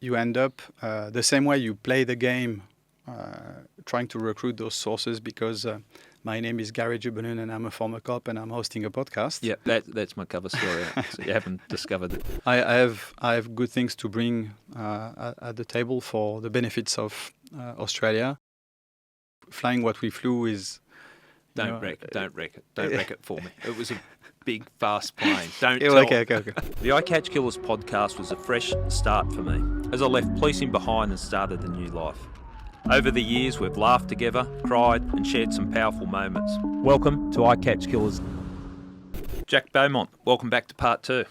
you end up the same way you play the game, trying to recruit those sources because my name is Gary Jubelin and I'm a former cop and I'm hosting a podcast. Yeah, that's my cover story. So you haven't discovered it. I have good things to bring at the table for the benefits of Australia. Flying what we flew is... Don't wreck it for me. It was a big, fast plane. Don't Yeah, tell. okay. The Eye Catch Killers podcast was a fresh start for me, as I left policing behind and started a new life. Over the years, we've laughed together, cried, and shared some powerful moments. Welcome to Eye Catch Killers. Jack Beaumont, welcome back to part 2.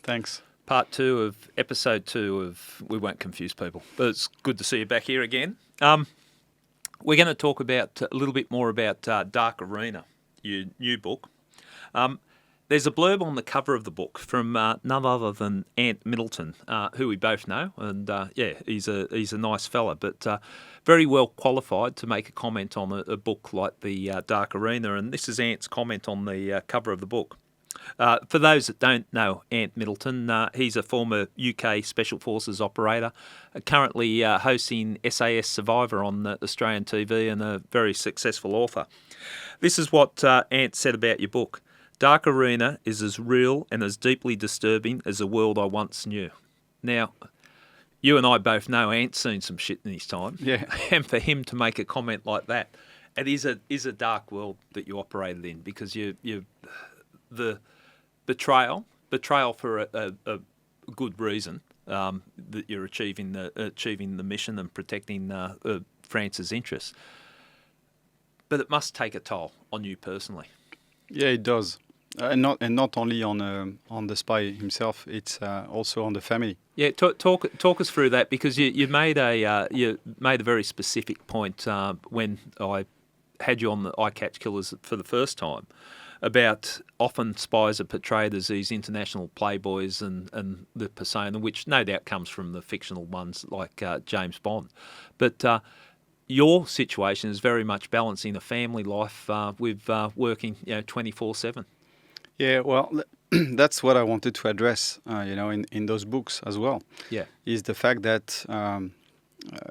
Thanks. Part 2 of episode 2 of We Won't Confuse People. But it's good to see you back here again. We're going to talk about a little bit more about Dark Arena, your new book. There's a blurb on the cover of the book from none other than Ant Middleton, who we both know, and he's a nice fella, but very well qualified to make a comment on a book like the Dark Arena. And this is Ant's comment on the cover of the book. For those that don't know Ant Middleton, he's a former UK Special Forces operator, currently hosting SAS Survivor on Australian TV and a very successful author. This is what Ant said about your book. Dark Arena is as real and as deeply disturbing as the world I once knew. Now, you and I both know Ant's seen some shit in his time. Yeah. And for him to make a comment like that, it is a dark world that you operated in, because the betrayal for a good reason, that you're achieving the mission and protecting France's interests. But it must take a toll on you personally. Yeah, it does. And not only on the spy himself, it's also on the family. Yeah, talk us through that, because you made a very specific point when I had you on the Eye Catch Killers for the first time, about often spies are portrayed as these international playboys and the persona, which no doubt comes from the fictional ones like James Bond. But your situation is very much balancing a family life with working 24/7. Yeah, well, that's what I wanted to address, in those books as well. Yeah. Is the fact that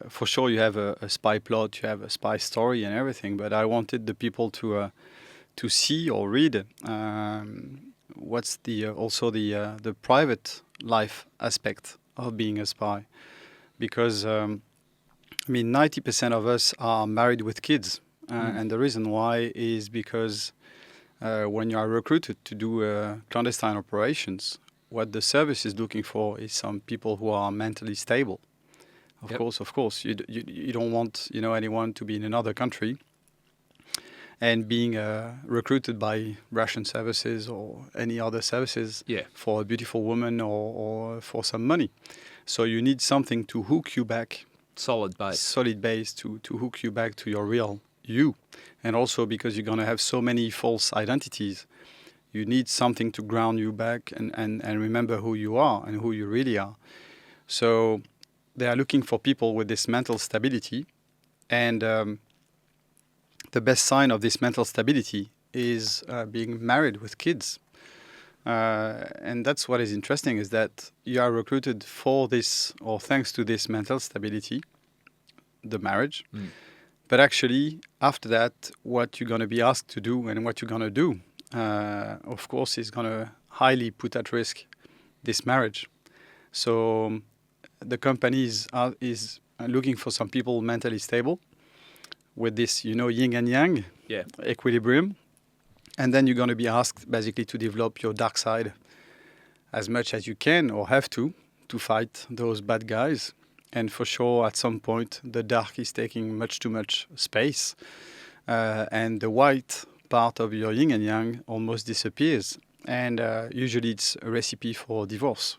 for sure you have a spy plot, you have a spy story and everything, but I wanted the people to see or read what's the private life aspect of being a spy, because 90% of us are married with kids, and the reason why is because when you are recruited to do clandestine operations, what the service is looking for is some people who are mentally stable. Of course, you don't want anyone to be in another country and being recruited by Russian services or any other services for a beautiful woman or for some money. So you need something to hook you back. Solid base to hook you back to your real you. And also because you're going to have so many false identities, you need something to ground you back and remember who you are and who you really are. So they are looking for people with this mental stability, and the best sign of this mental stability is being married with kids. And that's what is interesting, is that you are recruited for this, or thanks to this mental stability, the marriage. But actually, after that, what you're going to be asked to do and what you're going to do, of course, is going to highly put at risk this marriage. So the company is looking for some people mentally stable with this, yin and yang equilibrium. And then you're going to be asked basically to develop your dark side as much as you can or have to fight those bad guys. And for sure, at some point, the dark is taking much too much space. And the white part of your yin and yang almost disappears. And usually it's a recipe for divorce,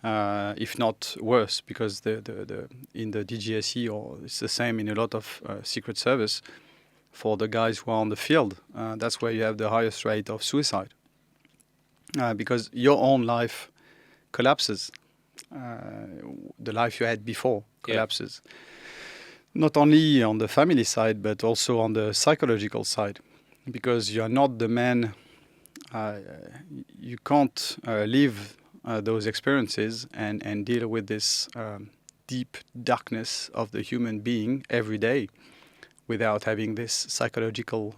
if not worse, because in the DGSE, or it's the same in a lot of secret service, for the guys who are on the field, that's where you have the highest rate of suicide. Because your own life collapses. The life you had before collapses. Not only on the family side, but also on the psychological side. Because you are not the man, you can't live those experiences and deal with this deep darkness of the human being every day without having this psychological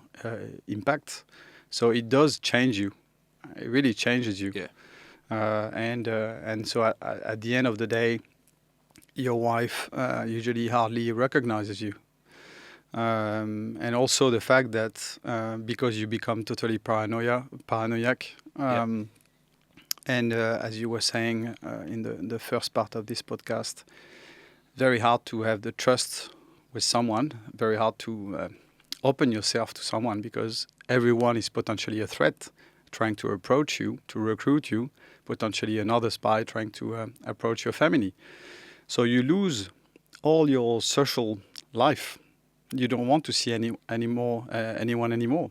impact. So it does change you. It really changes you. Yeah. And so at the end of the day, your wife usually hardly recognizes you. And also the fact that because you become totally paranoiac, and as you were saying in the first part of this podcast, very hard to have the trust with someone, very hard to open yourself to someone because everyone is potentially a threat trying to approach you, to recruit you, potentially another spy trying to approach your family. So you lose all your social life. You don't want to see anyone anymore.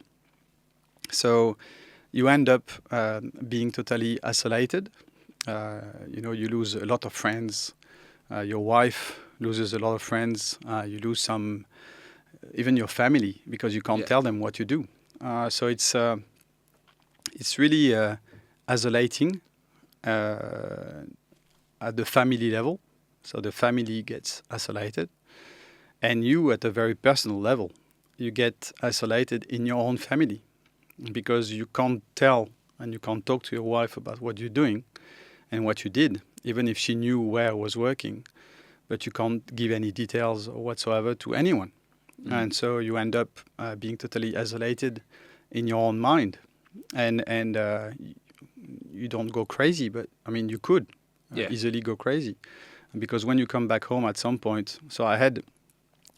So you end up being totally isolated. You lose a lot of friends. Your wife loses a lot of friends. You lose some, even your family, because you can't tell them what you do. So it's really isolating at the family level. So the family gets isolated. And you, at a very personal level, you get isolated in your own family because you can't tell and you can't talk to your wife about what you're doing and what you did, even if she knew where I was working. But you can't give any details whatsoever to anyone. And so you end up being totally isolated in your own mind. And you don't go crazy, but I mean, you could easily go crazy. Because when you come back home at some point, so I had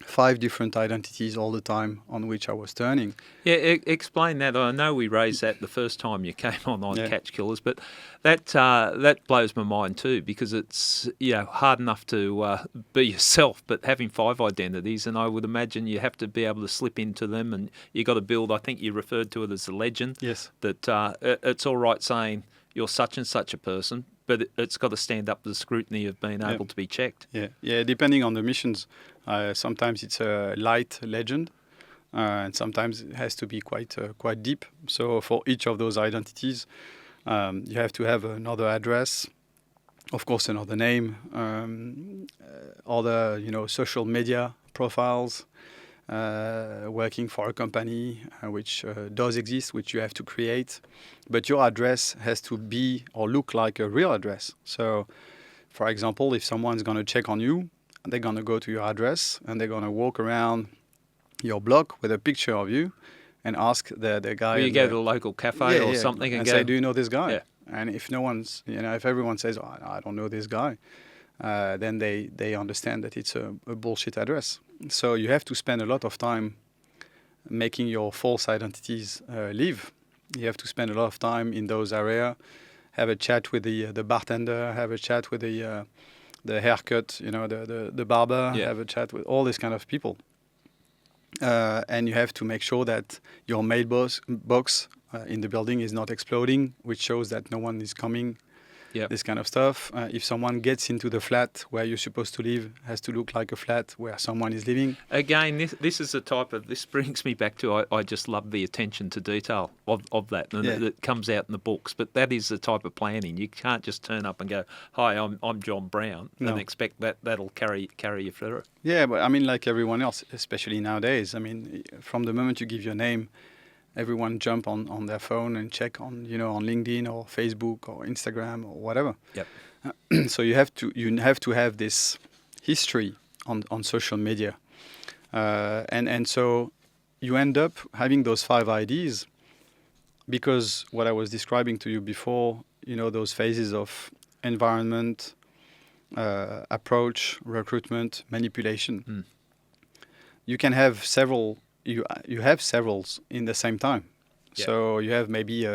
5 different identities all the time on which I was turning. Yeah, explain that. I know we raised that the first time you came on Catch Killers, but that blows my mind too because it's hard enough to be yourself, but having 5 identities, and I would imagine you have to be able to slip into them, and you got to build. I think you referred to it as a legend. Yes. That it's all right saying you're such and such a person, but it's got to stand up to the scrutiny of being able to be checked. Yeah. Depending on the missions, sometimes it's a light legend, and sometimes it has to be quite deep. So for each of those identities, you have to have another address, of course, another name, other social media profiles. Working for a company which does exist, which you have to create, but your address has to be or look like a real address. So, for example, if someone's going to check on you, they're going to go to your address and they're going to walk around your block with a picture of you and ask the guy. Well, you go to the local cafe or something and go, say, "Do you know this guy?" Yeah. And if no one's, if everyone says, "Oh, I don't know this guy," then they understand that it's a bullshit address. So you have to spend a lot of time making your false identities live. You have to spend a lot of time in those areas, have a chat with the bartender, have a chat with the haircut, the barber, have a chat with all these kind of people. And you have to make sure that your mailbox in the building is not exploding, which shows that no one is coming. This kind of stuff. If someone gets into the flat where you're supposed to live, has to look like a flat where someone is living. Again, this is the type of, this brings me back to, I just love the attention to detail of that, and it comes out in the books. But that is the type of planning. You can't just turn up and go, "Hi, I'm John Brown," and expect that'll carry you through. Yeah, but I mean, like everyone else, especially nowadays. I mean, from the moment you give your name, everyone jump on their phone and check on on LinkedIn or Facebook or Instagram or whatever. Yep. So you have to have this history on social media, and so you end up having those 5 IDs because what I was describing to you before, those phases of environment, approach, recruitment, manipulation. You can have several. You have severals in the same time. So you have maybe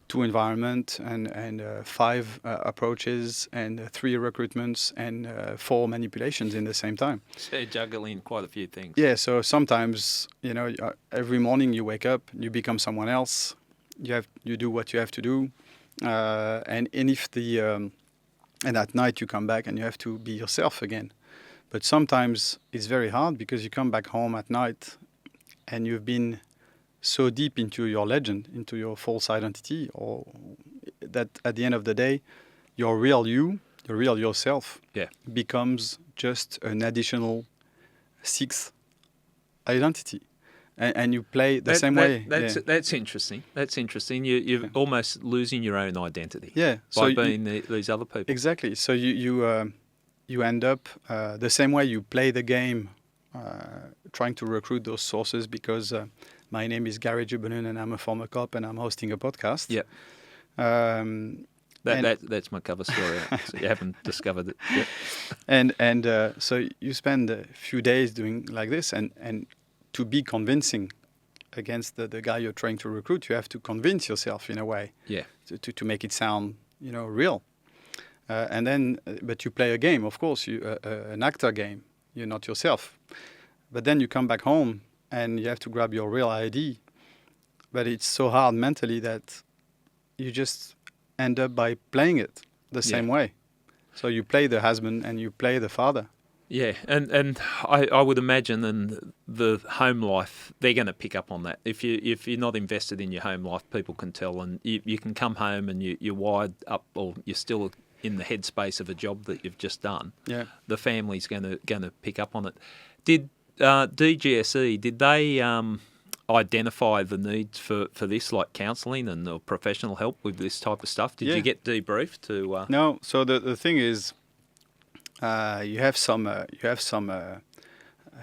2 environment and 5 approaches and 3 recruitments and 4 manipulations in the same time. So you're juggling quite a few things. Yeah, so sometimes, every morning you wake up, you become someone else. You do what you have to do. And if and at night you come back and you have to be yourself again. But sometimes it's very hard because you come back home at night and you've been so deep into your legend, into your false identity, or that at the end of the day, your real you, your real yourself, Yeah. becomes just an additional sixth identity, and you play the same way. That's interesting. That's interesting. You're almost losing your own identity. Yeah. So by being these other people. Exactly. So you end up the same way you play the game, trying to recruit those sources because my name is Gary Jubelin and I'm a former cop and I'm hosting a podcast. Yeah. That's my cover story. So you haven't discovered it yet. And so you spend a few days doing like this, and to be convincing against the guy you're trying to recruit, you have to convince yourself in a way. Yeah. To make it sound real. And then, but you play a game, of course, an actor game. You're not yourself. But then you come back home and you have to grab your real ID. But it's so hard mentally that you just end up by playing it the same way. So you play the husband and you play the father. Yeah, and I would imagine in the home life, they're going to pick up on that. If you're not invested in your home life, people can tell, and you can come home and you're wired up, or you're still in the headspace of a job that you've just done. Yeah, the family's going to pick up on it. Did DGSE, did they identify the needs for this, like counselling and professional help with this type of stuff? Did you get debriefed to? No. So the thing is, you have some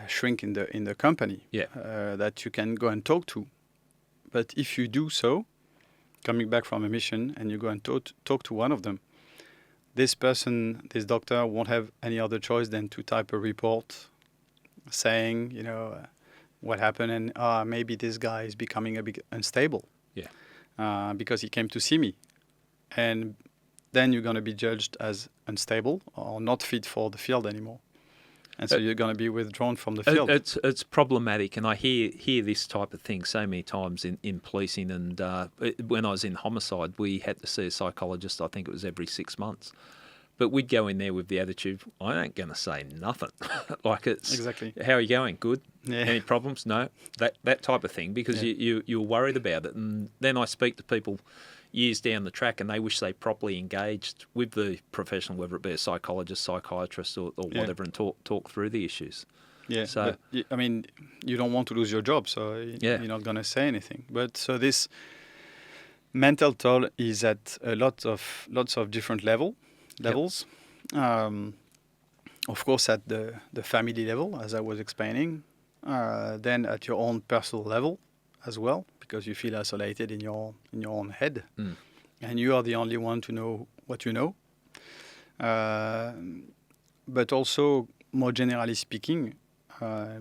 shrink in the company that you can go and talk to. But if you do so, coming back from a mission, and you go and talk to one of them, this person, this doctor, won't have any other choice than to type a report saying, what happened, and maybe this guy is becoming a bit unstable. Yeah. Because he came to see me, and then you're going to be judged as unstable or not fit for the field anymore. And so you're going to be withdrawn from the field. It's problematic, and I hear this type of thing so many times in policing. And when I was in homicide, we had to see a psychologist, I think it was every 6 months. But we'd go in there with the attitude, I ain't going to say nothing. Like it's, exactly. How are you going? Good? Yeah. Any problems? No? That type of thing, because you're worried about it. And then I speak to people years down the track, and they wish they properly engaged with the professional, whether it be a psychologist, psychiatrist, or whatever, and talk through the issues. Yeah. So but, I mean, you don't want to lose your job, so you're not going to say anything. But so this mental toll is at lots of different levels. Of course, at the family level, as I was explaining, then at your own personal level as well, because you feel isolated in your own head, and you are the only one to know what you know. But also, more generally speaking,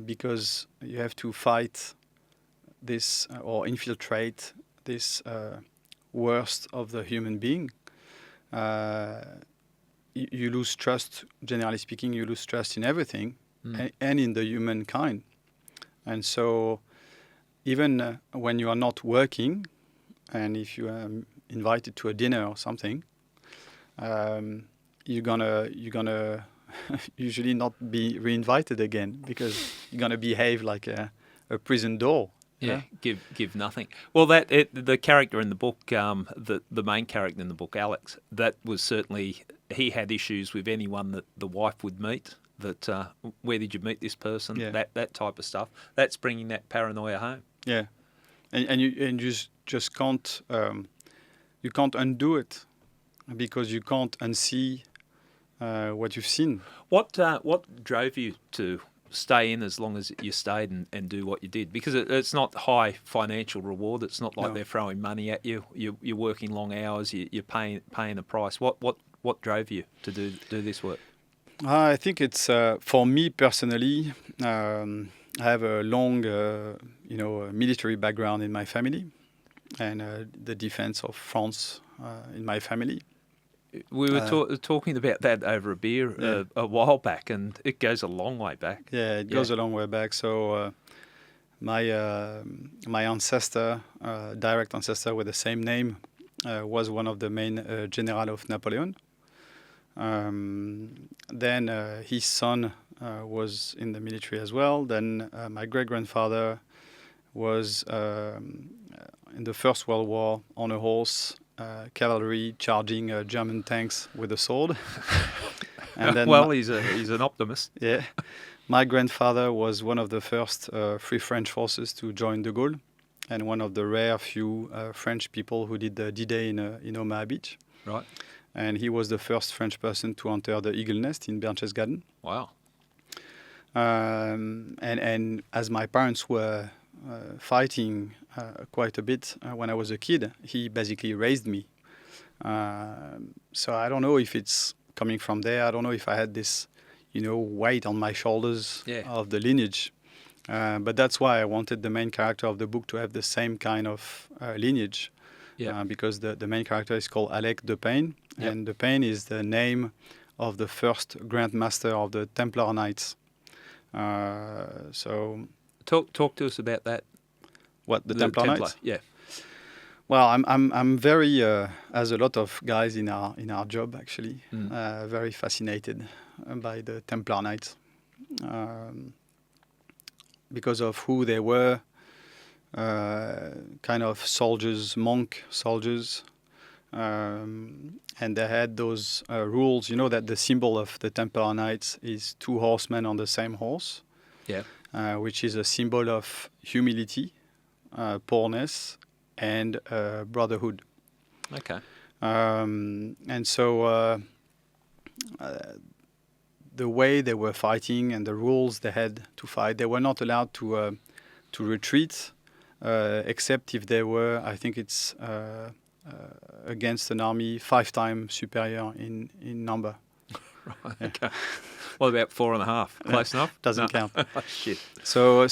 because you have to fight this or infiltrate this worst of the human being, you lose trust. Generally speaking, you lose trust in everything and in the humankind. And so even when you are not working, and if you are invited to a dinner or something, you're gonna usually not be reinvited again, because you're gonna behave like a prison door. Yeah, give nothing. Well, the character in the book, the main character in the book, Alex, that was certainly, he had issues with anyone that the wife would meet. That where did you meet this person? Yeah. That type of stuff. That's bringing that paranoia home. Yeah, and you just can't you can't undo it, because you can't unsee what you've seen. What drove you to stay in as long as you stayed and do what you did? Because it's not high financial reward. It's not like they're throwing money at you. You're working long hours. You're paying a price. What drove you to do this work? I think it's for me personally. I have a long, military background in my family, and the defense of France in my family. We were talking about that over a beer a while back, and it goes a long way back. Yeah, it goes a long way back. So my ancestor, direct ancestor with the same name, was one of the main general of Napoleon. Then his son was in the military as well. Then my great-grandfather was in the First World War on a horse cavalry charging German tanks with a sword. And then well, he's an optimist. yeah, my grandfather was one of the first Free French forces to join de Gaulle, and one of the rare few French people who did the D-Day in Omaha Beach. Right. And he was the first French person to enter the Eagle Nest in Berchtesgaden. Wow. And as my parents were fighting quite a bit when I was a kid, he basically raised me. So I don't know if it's coming from there. I don't know if I had this, weight on my shoulders of the lineage. But that's why I wanted the main character of the book to have the same kind of lineage. Yeah. Because the main character is called Alec de Payne. Yep. And de Payne is the name of the first Grand Master of the Templar Knights. So talk to us about that. what the Templar Knights? Yeah. Well, I'm very, as a lot of guys in our job actually, very fascinated by the Templar Knights because of who they were, kind of soldiers, monk soldiers, and they had those rules. You know that the symbol of the Templar Knights is two horsemen on the same horse, which is a symbol of humility, poorness, and brotherhood. Okay. And so the way they were fighting and the rules they had to fight, they were not allowed to retreat, except if they were, I think it's against an army 5 times superior in number. Right. Okay. What about 4.5? Close enough? Doesn't count. Oh, shit. So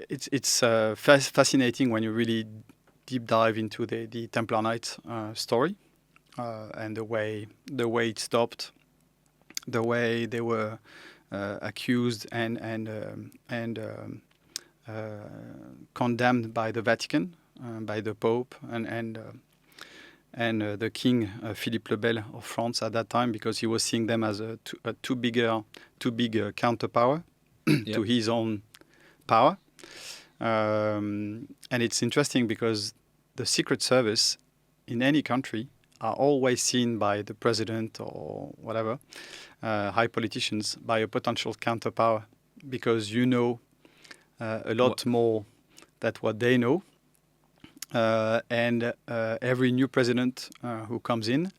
it's fascinating when you really deep dive into the Templar Knights story and the way it stopped, the way they were accused and condemned by the Vatican, by the Pope and the King Philippe le Bel of France at that time, because he was seeing them as a too big counterpower to his own power. And it's interesting because the Secret Service in any country are always seen by the president or whatever, high politicians, by a potential counterpower, because a lot more than what they know. And every new president who comes in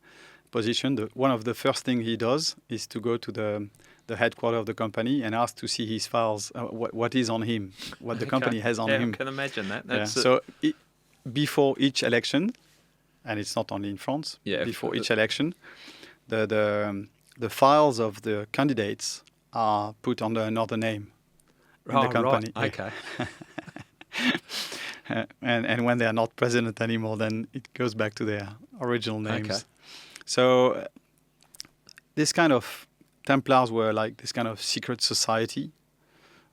position, one of the first things he does is to go to the headquarters of the company and ask to see his files, what is on him, what the company has on him. I can imagine that. So before each election, and it's not only in France, before each election, the files of the candidates are put under another name in the company. Right. Okay. And when they are not president anymore, then it goes back to their original names. Okay. So this kind of Templars were like this kind of secret society,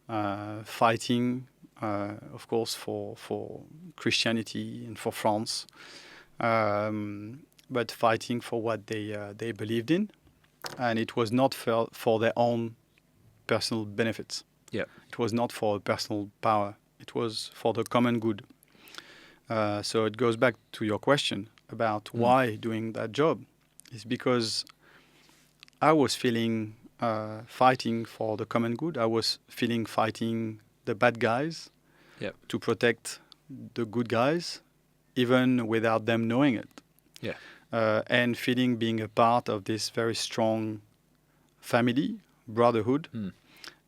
fighting, of course, for Christianity and for France, but fighting for what they believed in, and it was not for their own personal benefits. Yeah, it was not for personal power. It was for the common good. So it goes back to your question about why doing that job. It's because I was feeling fighting for the common good. I was feeling fighting the bad guys to protect the good guys, even without them knowing it. Yeah. And feeling being a part of this very strong family, brotherhood,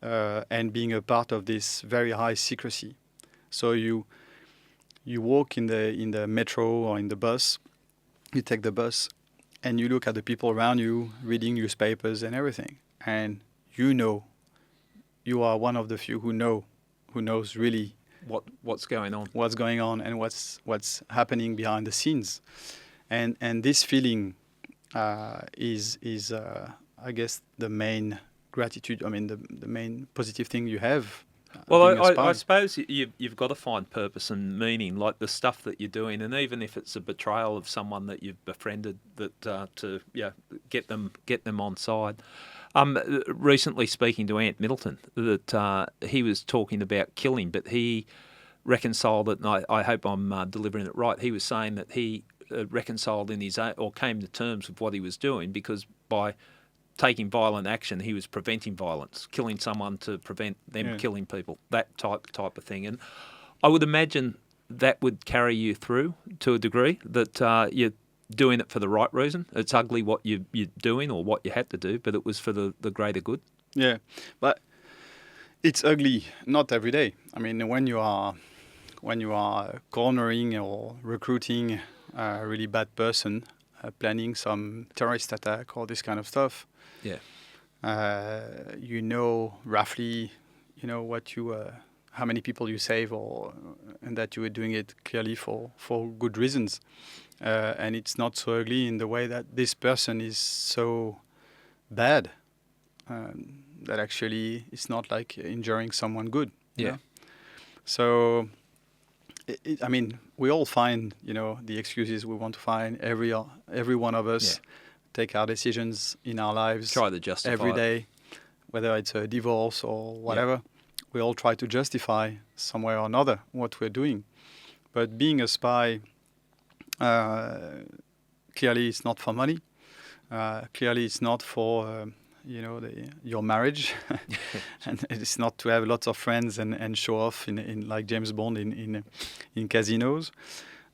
and being a part of this very high secrecy. So you walk in the metro or in the bus, you take the bus, and you look at the people around you reading newspapers and everything, and you are one of the few who knows really what's going on, and what's happening behind the scenes, and this feeling is I guess the main gratitude. I mean the main positive thing you have. Well, I suppose you've got to find purpose and meaning, like the stuff that you're doing, and even if it's a betrayal of someone that you've befriended, that to get them on side. Recently speaking to Ant Middleton, that he was talking about killing, but he reconciled it, and I hope I'm delivering it right. He was saying that he reconciled in his own, or came to terms with what he was doing, because by taking violent action, he was preventing violence, killing someone to prevent them killing people, that type of thing. And I would imagine that would carry you through to a degree, that you're doing it for the right reason. It's ugly what you're doing or what you had to do, but it was for the greater good. Yeah, but it's ugly not every day. I mean, when you are cornering or recruiting a really bad person, planning some terrorist attack or this kind of stuff, you know roughly, what you, how many people you save, and that you are doing it clearly for good reasons, and it's not so ugly in the way that this person is so bad. That actually it's not like injuring someone good. Yeah. So, I mean, we all find, the excuses we want to find. Every one of us take our decisions in our lives. Try to justify every day, whether it's a divorce or whatever. We all try to justify some way or another what we're doing. But being a spy, clearly it's not for money. Clearly it's not for your marriage, and it's not to have lots of friends and show off in like James Bond in casinos.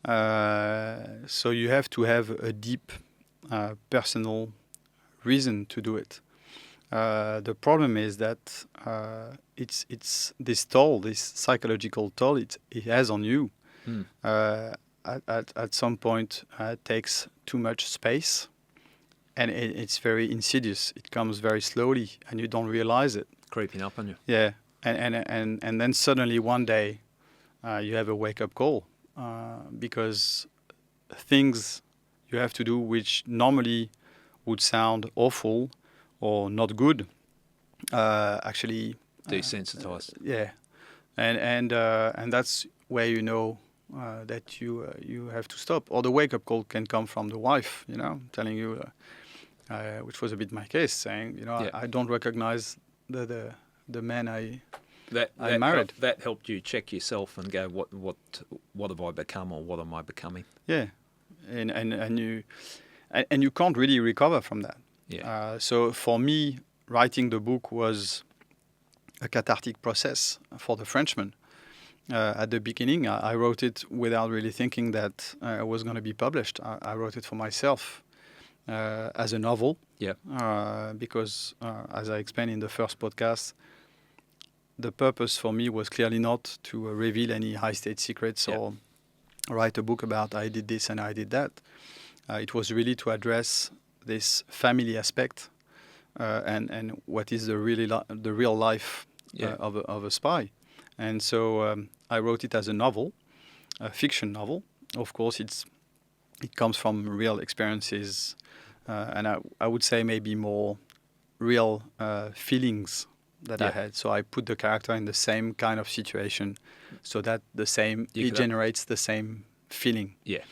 So you have to have a deep personal reason to do it. The problem is that it's this toll, this psychological toll it has on you. At some point takes too much space. And it's very insidious. It comes very slowly, and you don't realize it. Creeping up on you. Yeah, and then suddenly one day, you have a wake-up call, because things you have to do which normally would sound awful or not good, actually desensitized. Yeah, and that's where that you have to stop. Or the wake-up call can come from the wife, telling you. Which was a bit my case, saying, I don't recognize the man I married. That helped you check yourself and go, what have I become, or what am I becoming? Yeah, and you can't really recover from that. Yeah. So for me, writing the book was a cathartic process for the Frenchman. At the beginning, I wrote it without really thinking that it was going to be published. I wrote it for myself. As a novel, because as I explained in the first podcast, the purpose for me was clearly not to reveal any high-state secrets or write a book about I did this and I did that. It was really to address this family aspect and what is the real life of a spy. And so I wrote it as a novel, a fiction novel. Of course, it comes from real experiences. And I would say maybe more real feelings that I had. So I put the character in the same kind of situation, so that it generates the same feeling. Yeah.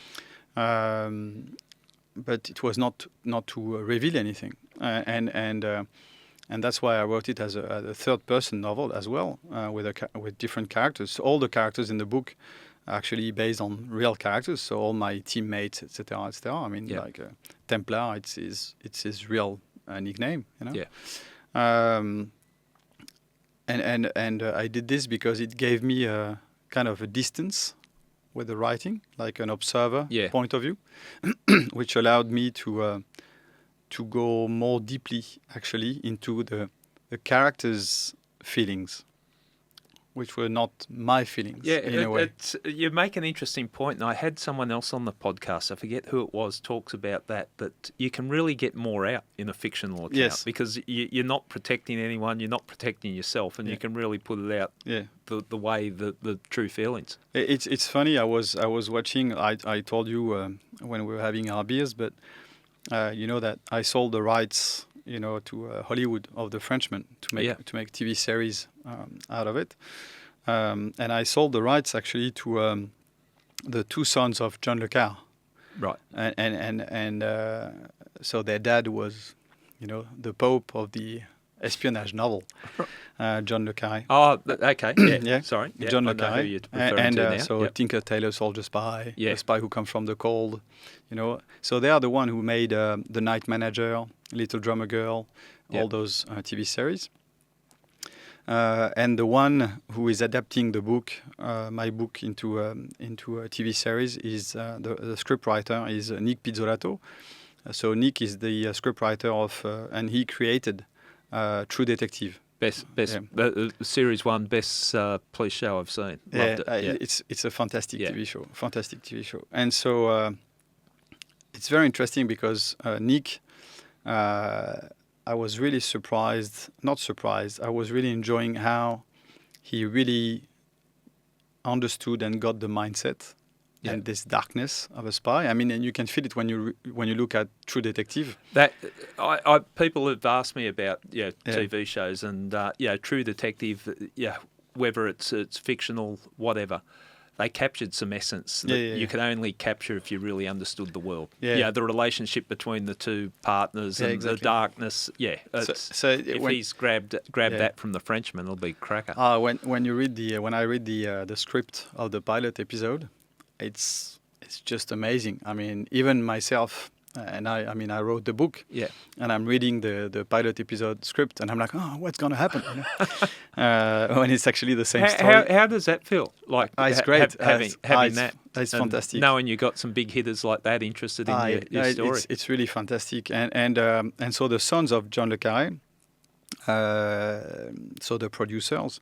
But it was not to reveal anything, and that's why I wrote it as a third-person novel as well, with different characters. So all the characters in the book actually based on real characters, so all my teammates, etc., etc. I mean, like Templar, it's his real nickname, Yeah. And I did this because it gave me a kind of a distance with the writing, like an observer point of view, which allowed me to go more deeply, actually, into the characters' feelings, which were not my feelings, in a way. You make an interesting point, and I had someone else on the podcast, I forget who it was, talks about that you can really get more out in a fictional account, because you're not protecting anyone, you're not protecting yourself, and you can really put it out the way, the true feelings. It's funny, I was watching, I told you when we were having our beers, but that I sold the rights to Hollywood of the Frenchman to make TV series out of it, and I sold the rights actually to the two sons of John Le Carre, right? And so their dad was, the Pope of the espionage novel, John le Carré. Oh, okay. Yeah. Yeah. Sorry. Yeah, John I le know who Carré. you're referring to now. So Yep. Tinker Tailor Soldier Spy, Yeah. The Spy Who Comes from the Cold, you know. So they are the one who made The Night Manager, Little Drummer Girl, all Yep. those TV series. And the one who is adapting the book, my book, into a TV series is the scriptwriter is Nick Pizzolatto. So Nick is the scriptwriter of, and he created True Detective. Best Yeah. series one, best police show I've seen. Loved it. It's a fantastic Yeah. fantastic TV show. And so it's very interesting because Nick, I was really not surprised, I was really enjoying how he really understood and got the mindset Yeah. and this darkness of a spy. I mean, and you can feel it when you look at True Detective. That I people have asked me about Yeah. TV shows and True Detective, whether it's fictional, whatever. They captured some essence that you could only capture if you really understood the world. Yeah. The relationship between the two partners and exactly. the darkness. Yeah, So if when, he's grabbed that from the Frenchman, it'll be cracker. when you read when I read the script of the pilot episode, it's just amazing. I mean, even myself, and I wrote the book, Yeah. and I'm reading the pilot episode script, and I'm like, oh, what's gonna happen? You know? When it's actually the same story. How does that feel? Like It's great. having that. It's and fantastic. Knowing you got some big hitters like that interested in your story. It's really fantastic, and so the sons of John le Carré, so the producers,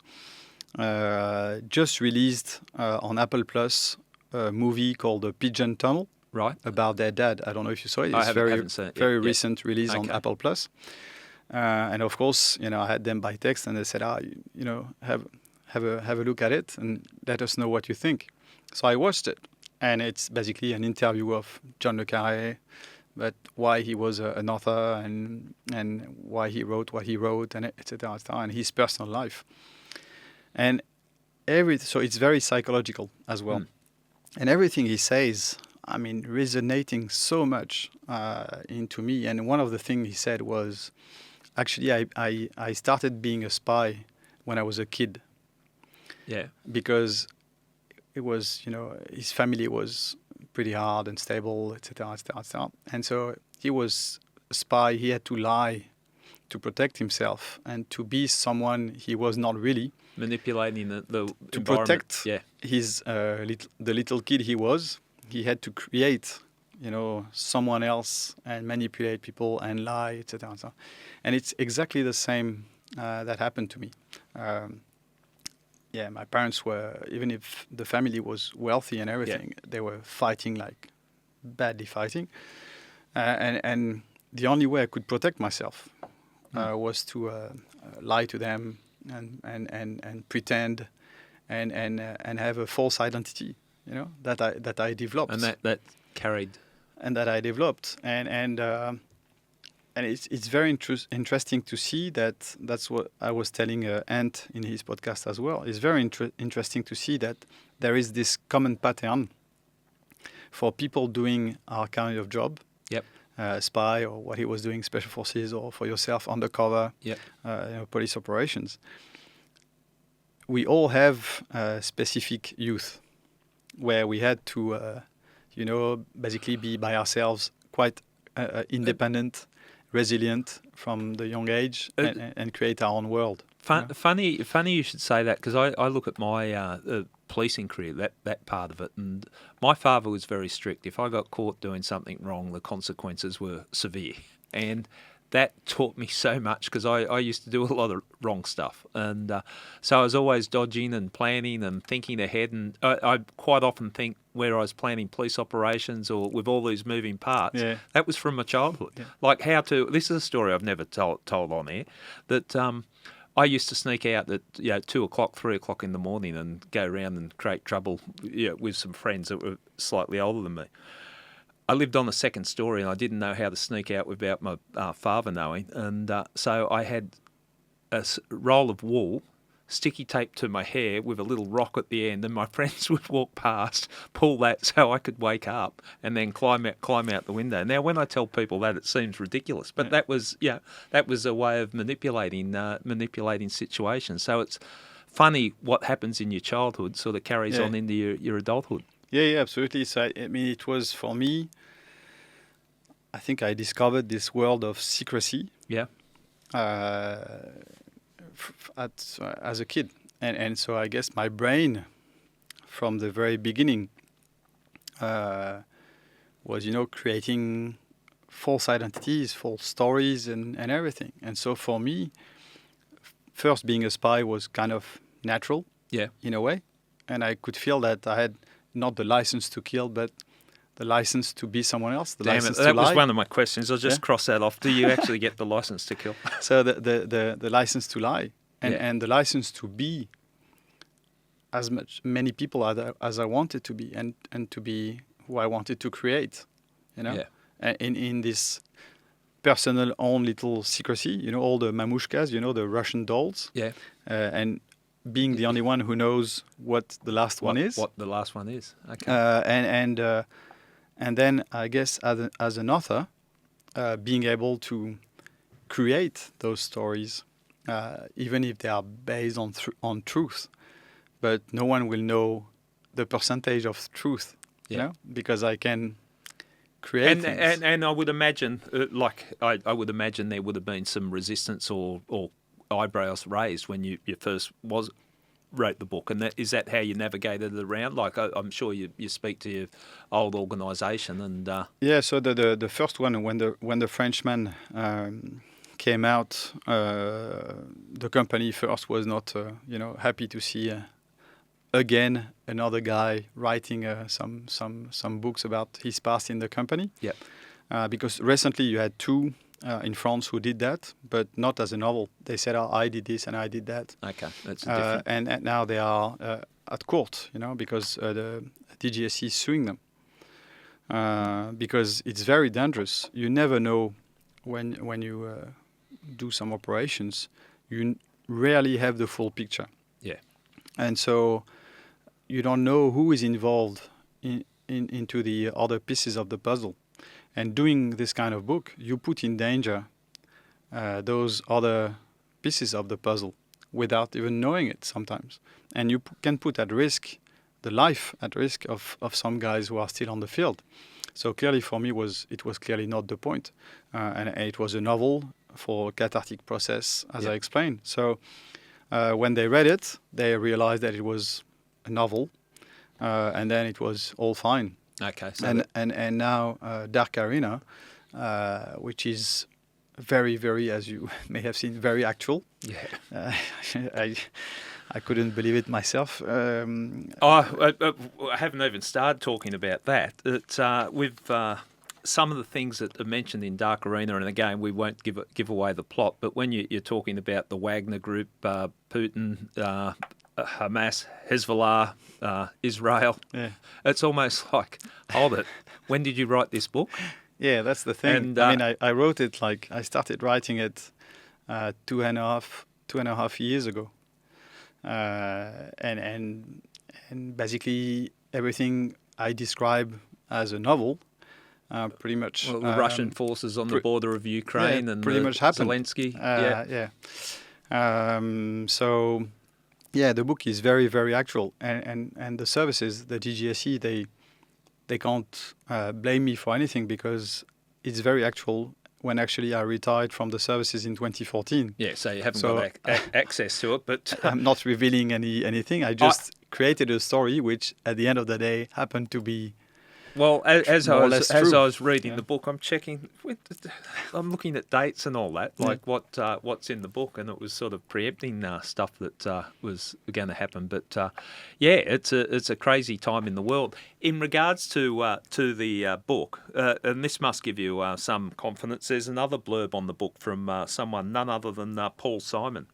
just released on Apple Plus a movie called The Pigeon Tunnel. Right. About their dad. I don't know if you saw it. I It's haven't seen it yet. very Yeah. recent release on Okay. Apple Plus. And of course, I had them by text, and they said, have a look at it and let us know what you think. So I watched it, and it's basically an interview of John le Carré, but why he was an author and why he wrote what he wrote, and etc. And his personal life. And so it's very psychological as well. And everything he says, I mean, resonating so much into me. And one of the things he said was, actually, I started being a spy when I was a kid. Yeah. Because it was, his family was pretty hard and stable, etc., etc., etc. And so he was a spy. He had to lie to protect himself and to be someone he was not really. Manipulating the To environment. protect Yeah. his the little kid he was, he had to create, someone else and manipulate people and lie, etc. And, so on. And it's exactly the same that happened to me. My parents were, even if the family was wealthy and everything, they were fighting, like badly fighting. And the only way I could protect myself was to lie to them and pretend and have a false identity, that I developed. And that carried. And that I developed. And it's very interesting to see that. That's what I was telling Ant in his podcast as well. It's very interesting to see that there is this common pattern for people doing our kind of job. Yep. Spy, or what he was doing, special forces, or for yourself, undercover, Yep. Police operations. We all have specific youth where we had to, basically be by ourselves, quite independent, resilient from the young age, and create our own world. Funny you should say that, because I look at my policing career, that part of it, and my father was very strict. If I got caught doing something wrong, the consequences were severe, and that taught me so much, because I used to do a lot of wrong stuff, and so I was always dodging and planning and thinking ahead, and I quite often think where I was planning police operations or with all these moving parts, that was from my childhood. Yeah. Like this is a story I've never told on air, that I used to sneak out at 2 o'clock, 3 o'clock in the morning and go around and create trouble with some friends that were slightly older than me. I lived on the second story and I didn't know how to sneak out without my father knowing. And so I had a roll of wool sticky tape to my hair with a little rock at the end, and my friends would walk past, pull that so I could wake up, and then climb out the window. Now, when I tell people that, it seems ridiculous, but that was a way of manipulating situations. So it's funny what happens in your childhood sort of carries on into your adulthood. Yeah, absolutely. So I mean, it was for me. I think I discovered this world of secrecy. Yeah. As a kid, and so I guess my brain, from the very beginning, was creating false identities, false stories, and everything. And so for me, first being a spy was kind of natural, in a way, and I could feel that I had not the license to kill, but the license to be someone else. License that to was lie. one of my questions. I'll just cross that off. Do you actually get the license to kill? So the license to lie and the license to be many people as I wanted to be and to be who I wanted to create, in this personal own little secrecy, all the mamushkas, the Russian dolls, and being the only one who knows what the last one is. What the last one is. Okay. And then I guess as an author, being able to create those stories, even if they are based on truth, but no one will know the percentage of truth, because I can create things. And I would imagine, I would imagine there would have been some resistance or eyebrows raised when you first wrote the book, and is that how you navigated it around? Like I'm sure you speak to your old organisation and So the first one, when the Frenchman came out, the company first was not happy to see again another guy writing some books about his past in the company. Because recently you had two in France who did that, but not as a novel. They said, I did this and I did that. Okay, that's different. And now they are at court, because the DGSE is suing them. Because it's very dangerous. You never know when you do some operations, you rarely have the full picture. And so you don't know who is involved into the other pieces of the puzzle. And doing this kind of book, you put in danger those other pieces of the puzzle without even knowing it sometimes. And you can put at risk the life at risk of some guys who are still on the field. So clearly for me, it was clearly not the point. And it was a novel for cathartic process, as I explained. So when they read it, they realized that it was a novel, and then it was all fine. Okay. So and now Dark Arena, which is very, very, as you may have seen, very actual. I couldn't believe it myself. I haven't even started talking about that. With some of the things that are mentioned in Dark Arena, and again, we won't give away the plot, but when you're talking about the Wagner Group, Putin, Hamas, Hezbollah, Israel, it's almost like, hold it, when did you write this book? Yeah, that's the thing. And, I wrote it I started writing it 2.5 years ago. And basically everything I describe as a novel pretty much... Well, the Russian forces on the border of Ukraine and pretty much happened. Zelensky. So, the book is very, very actual. And the services, the DGSE, they can't blame me for anything because it's very actual when actually I retired from the services in 2014. Yeah, so you haven't got access to it, but... I'm not revealing anything. I just created a story which, at the end of the day, happened to be... Well, as I was reading the book, I'm looking at dates and all that, like what's in the book, and it was sort of preempting stuff that was going to happen. But it's a crazy time in the world. In regards to the book, and this must give you some confidence. There's another blurb on the book from someone none other than Paul Simon.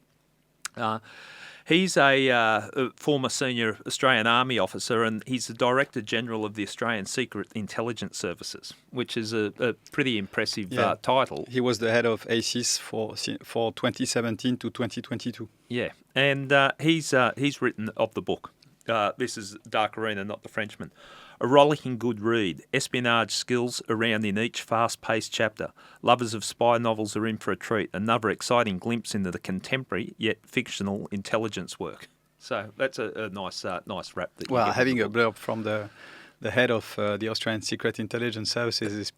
He's a former senior Australian Army officer, and he's the Director General of the Australian Secret Intelligence Services, which is a pretty impressive title. He was the head of ACIS for 2017 to 2022. Yeah, and he's written of the book. This is Dark Arena, not the Frenchman. A rollicking good read. Espionage skills around in each fast-paced chapter. Lovers of spy novels are in for a treat. Another exciting glimpse into the contemporary yet fictional intelligence work. So that's a nice wrap. Well, having a blurb from the head of the Australian Secret Intelligence Services is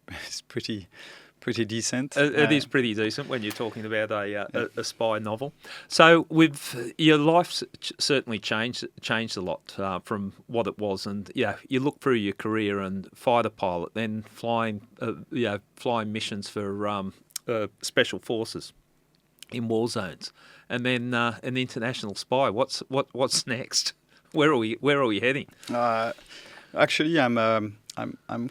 pretty decent. It is pretty decent when you're talking about a spy novel. So your life's certainly changed a lot from what it was, and you look through your career and fighter pilot, then flying missions for special forces in war zones, and then an international spy. What's next? Where are we heading? Actually, I'm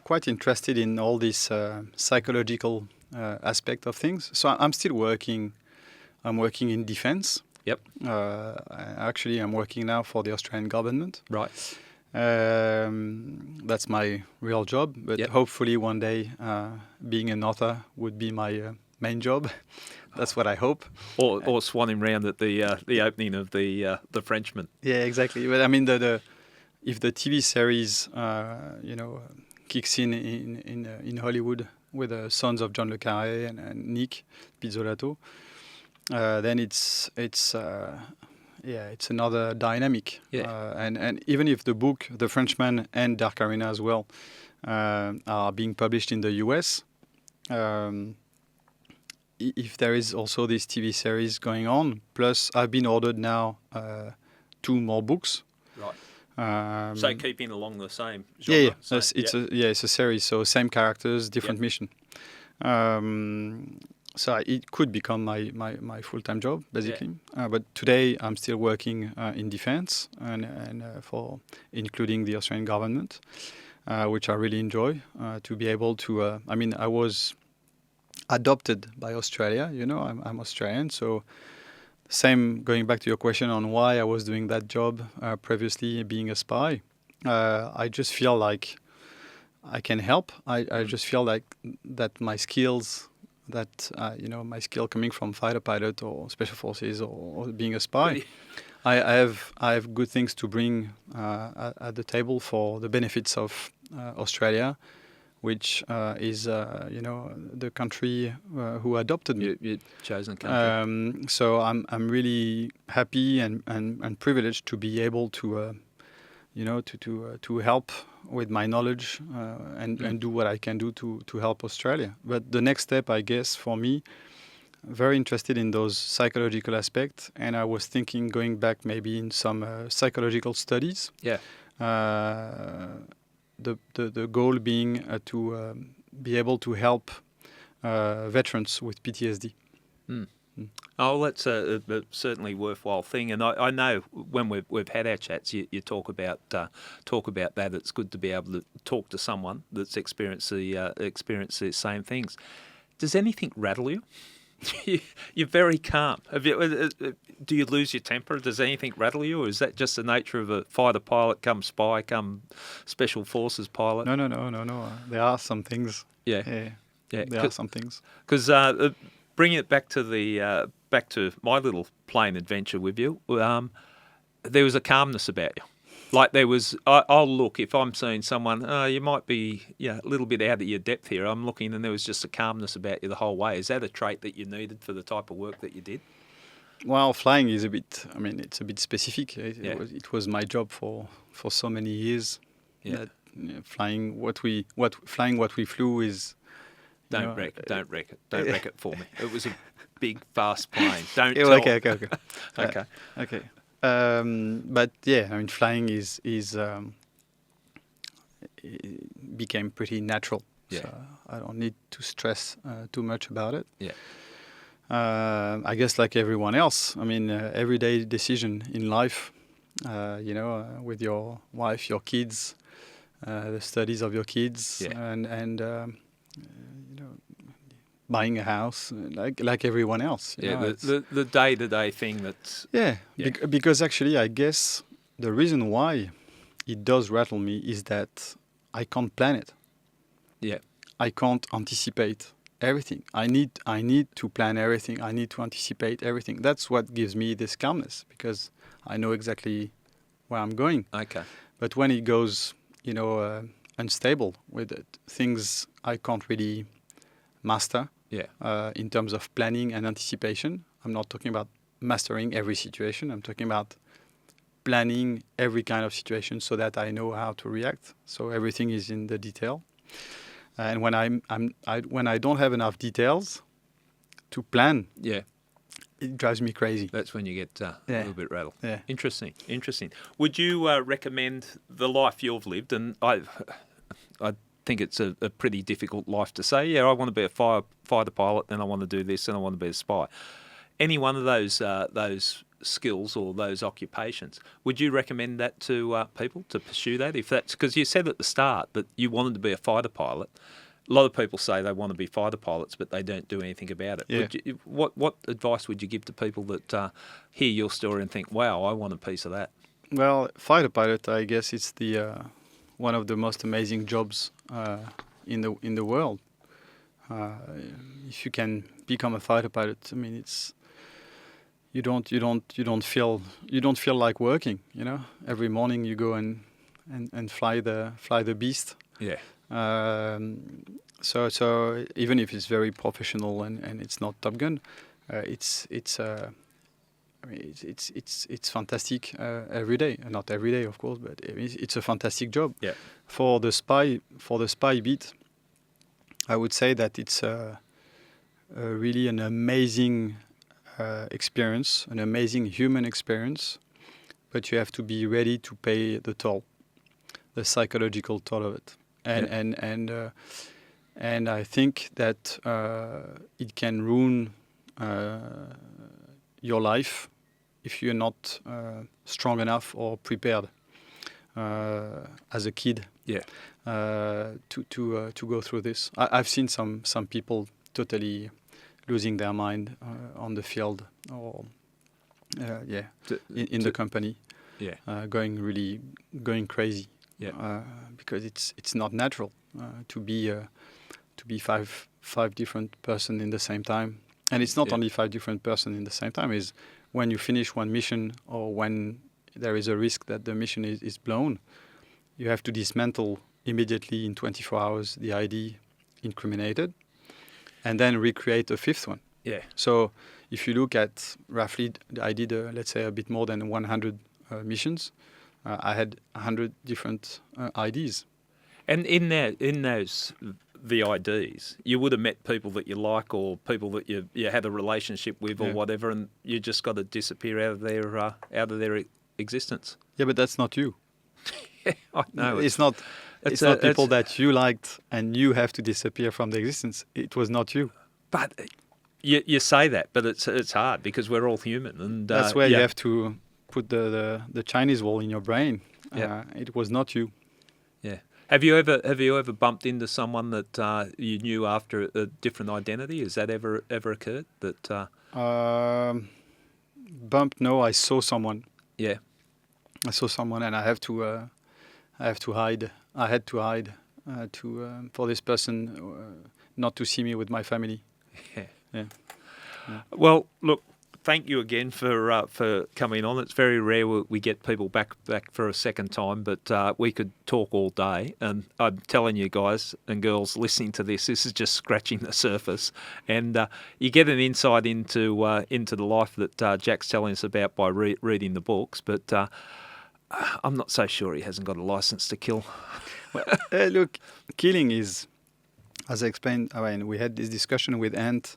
quite interested in all this psychological aspect of things. So I'm still working. I'm working in defense. Yep. Actually, I'm working now for the Australian government. Right. That's my real job. But hopefully one day, being an author would be my main job. That's what I hope. Or swanning round at the opening of the Frenchman. Yeah, exactly. But I mean, if the TV series, kicks in Hollywood with the sons of John le Carré and Nick Pizzolatto, then it's another dynamic. Yeah. And even if the book, The Frenchman and Dark Arena as well, are being published in the US, if there is also this TV series going on, plus I've been ordered now 2 more books. Right. So keeping along the same genre? It's a series, so same characters, different mission. So it could become my full-time job, basically. But today I'm still working in defense and for including the Australian government, which I really enjoy. To be able to, I was adopted by Australia. I'm Australian, so. Same, going back to your question on why I was doing that job previously, being a spy. I just feel like I can help. I just feel like that my skills, my skill coming from fighter pilot or special forces or being a spy, I have good things to bring at the table for the benefits of Australia, which is the country who adopted me. Your chosen country. So I'm really happy and privileged to be able to to help with my knowledge and do what I can do to help Australia. But the next step, I guess, for me, very interested in those psychological aspects, and I was thinking going back maybe in some psychological studies. Yeah. The goal being to be able to help veterans with PTSD. Oh, that's a certainly worthwhile thing, and I know when we've had our chats, you talk about that. It's good to be able to talk to someone that's experienced the same things. Does anything rattle you? You're very calm. Do you lose your temper? Does anything rattle you, or is that just the nature of a fighter pilot, come spy, come special forces pilot? No. There are some things. Yeah. There are some things. Because bringing it back to my little plane adventure with you, there was a calmness about you. Like there was, I'll look, if I'm seeing someone, you might be a little bit out of your depth here. I'm looking and there was just a calmness about you the whole way. Is that a trait that you needed for the type of work that you did? Well, flying is it's a bit specific. It was my job for so many years. Yeah. That, flying what we flew is. Don't wreck it for me. It was a big, fast plane. Don't. Okay. But flying it became pretty natural. Yeah. So I don't need to stress too much about it. Yeah. I guess like everyone else, everyday decision in life, with your wife, your kids, the studies of your kids, and buying a house, like everyone else. You Yeah, know, the day-to-day thing that's... yeah, Yeah. because actually, I guess the reason why it does rattle me is that I can't plan it. Yeah. I can't anticipate everything. I need to plan everything. I need to anticipate everything. That's what gives me this calmness, because I know exactly where I'm going. Okay. But when it goes, unstable with it, things I can't really master Yeah. in terms of planning and anticipation. I'm not talking about mastering every situation. I'm talking about planning every kind of situation so that I know how to react. So everything is in the detail. And when when I don't have enough details to plan, Yeah. it drives me crazy. That's when you get a Yeah. little bit rattled. Yeah. Interesting. Would you recommend the life you've lived? And I think it's a pretty difficult life to say. Yeah, I want to be a fighter pilot, then I want to do this, and I want to be a spy. Any one of those skills or those occupations, would you recommend that to people to pursue that? If that's because you said at the start that you wanted to be a fighter pilot. A lot of people say they want to be fighter pilots, but they don't do anything about it. Yeah. What advice would you give to people that hear your story and think, "Wow, I want a piece of that"? Well, fighter pilot, I guess it's the one of the most amazing jobs in the world. If you can become a fighter pilot, I mean, it's you don't feel like working. You know, every morning you go and fly the beast. Yeah. So even if it's very professional and it's not Top Gun, it's fantastic every day. Not every day, of course, but it's a fantastic job. Yeah. For the spy beat, I would say that it's really an amazing experience, an amazing human experience, but you have to be ready to pay the toll, the psychological toll of it. And I think that it can ruin your life if you're not strong enough or prepared as a kid. Yeah. To go through this. I've seen some people totally losing their mind on the field or in the company. Yeah. Going crazy. Yeah. Because it's not natural to be five different person in the same time. And it's not only 5 different person in the same time. Is when you finish one mission or when there is a risk that the mission is blown, you have to dismantle immediately in 24 hours the ID incriminated, and then recreate a 5th one. Yeah. So if you look at roughly, I did let's say a bit more than 100 missions. I had 100 different IDs. And in those the IDs, you would have met people that you like or people that you had a relationship with or whatever, and you just got to disappear out of their existence. Yeah, but that's not you. I know. It's not people that you liked and you have to disappear from the existence. It was not you. But you say that, but it's hard because we're all human, and that's where you have to put the Chinese wall in your brain. Yeah. It was not you. Yeah. Have you ever bumped into someone that you knew after a different identity? Has that ever occurred? That bumped? No, I saw someone. Yeah. I saw someone, and I had to hide. I had to hide for this person not to see me with my family. Yeah. Well, look. Thank you again for coming on. It's very rare we get people back for a second time, but we could talk all day. And I'm telling you guys and girls listening to this is just scratching the surface. And you get an insight into the life that Jack's telling us about by reading the books. But I'm not so sure he hasn't got a license to kill. Well, look, killing is, as I explained, I mean, we had this discussion with Ant.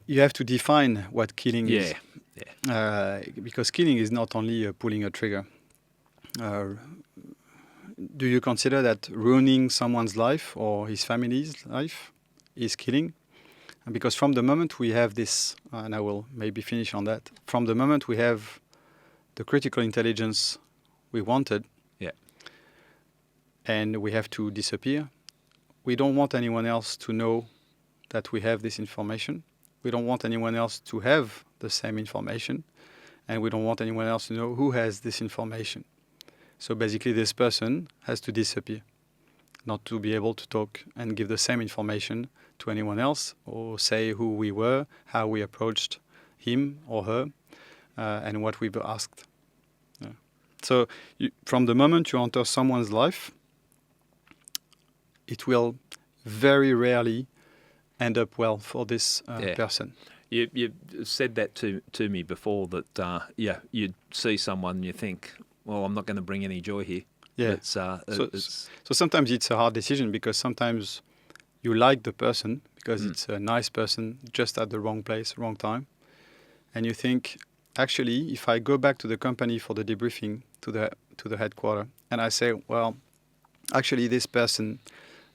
You have to define what killing is. Yeah. Because killing is not only pulling a trigger. Do you consider that ruining someone's life or his family's life is killing? And because from the moment we have this, and I will maybe finish on that, from the moment we have the critical intelligence we wanted, and we have to disappear, we don't want anyone else to know that we have this information. We don't want anyone else to have the same information, and we don't want anyone else to know who has this information. So basically, this person has to disappear, not to be able to talk and give the same information to anyone else, or say who we were, how we approached him or her, and what we were asked. Yeah. So from the moment you enter someone's life, it will very rarely end up well for this person. You said that to me before, that you'd see someone and you think, well, I'm not going to bring any joy here. Yeah. So sometimes it's a hard decision, because sometimes you like the person because it's a nice person, just at the wrong place, wrong time. And you think, actually, if I go back to the company for the debriefing, to the headquarters, and I say, well, actually this person,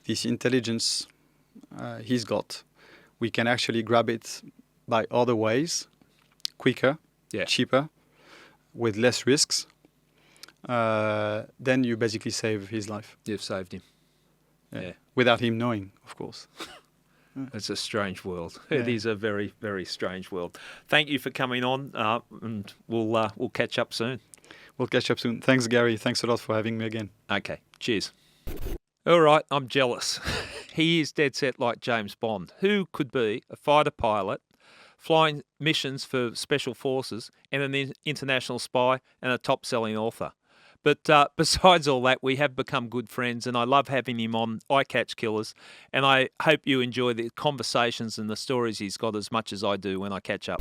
this intelligence he's got, we can actually grab it by other ways, quicker, cheaper, with less risks, then you basically save his life. You've saved him. Yeah. Without him knowing, of course. It's a strange world. Yeah. It is a very, very strange world. Thank you for coming on, and we'll catch up soon. We'll catch up soon. Thanks, Gary. Thanks a lot for having me again. Okay, cheers. All right, I'm jealous. He is dead set like James Bond. Who could be a fighter pilot, flying missions for special forces, and an international spy and a top-selling author? But besides all that, we have become good friends, and I love having him on I Catch Killers, and I hope you enjoy the conversations and the stories he's got as much as I do when I catch up.